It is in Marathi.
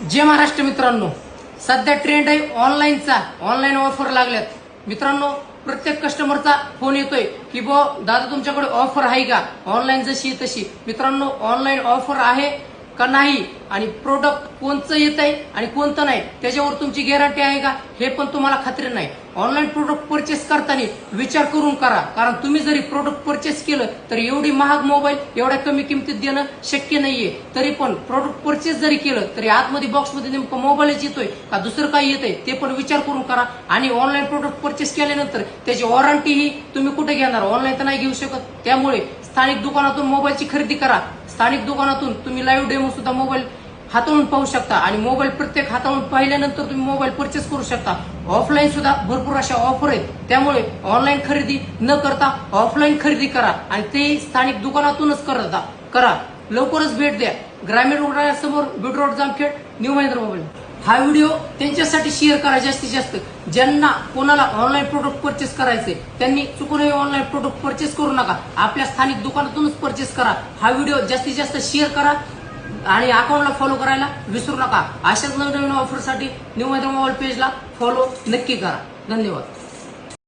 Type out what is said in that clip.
जय महाराष्ट्र मित्रांनो, सध्या ट्रेंड आहे ऑनलाईनचा. ऑनलाईन ऑफर लागल्यात मित्रांनो. प्रत्येक कस्टमरचा फोन येतोय की दादा तुमच्याकडे ऑफर आहे का, ऑनलाईन जशी तशी. मित्रांनो, ऑनलाईन ऑफर आहे का नाही आणि प्रोडक्ट कोणतं येत आहे आणि कोणतं नाही त्याच्यावर तुमची गॅरंटी आहे का हे पण तुम्हाला खात्री नाही. ऑनलाईन प्रोडक्ट परचेस करताना विचार करून करा, कारण तुम्ही जरी प्रोडक्ट परचेस केलं तर एवढी महाग मोबाईल एवढ्या कमी किमतीत देणं शक्य नाहीये. तरी पण प्रोडक्ट परचेस जरी केलं तरी आतमध्ये बॉक्समध्ये नेमकं मोबाईलच येतोय का दुसरं काही येतंय ते पण विचार करून करा. आणि ऑनलाईन प्रोडक्ट परचेस केल्यानंतर त्याची वॉरंटी ही तुम्ही कुठे घेणार, ऑनलाईन तर नाही घेऊ शकत. त्यामुळे स्थानिक दुकानातून मोबाईलची खरेदी करा. स्थानिक दुकानातून तुम्ही लाईव्ह डेमो सुद्धा मोबाईल हाताळून पाहू शकता आणि मोबाईल प्रत्येक हाताळून पाहिल्यानंतर तुम्ही मोबाईल परचेस करू शकता. ऑफलाईन सुद्धा भरपूर अशा ऑफर आहेत. त्यामुळे ऑनलाईन खरेदी न करता ऑफलाईन खरेदी करा आणि ते स्थानिक दुकानातूनच करा. लवकरच भेट द्या. ग्रामीण रुग्णालयासमोर Beed road, Jamkhed, new Mahendra mobile. हा व्हिडिओ त्यांच्यासाठी शेअर करा जास्तीत जास्त. ज्यांना कोणाला ऑनलाईन प्रोडक्ट परचेस करायचे त्यांनी चुकूनही ऑनलाईन प्रोडक्ट परचेस करू नका. आपल्या स्थानिक दुकानातूनच परचेस करा. हा व्हिडिओ जास्तीत जास्त शेअर करा आणि अकाउंटला फॉलो करायला विसरू नका. अशाच नवीन ऑफरसाठी न्यू महेंद्र मोबाईल पेजला फॉलो नक्की करा. धन्यवाद.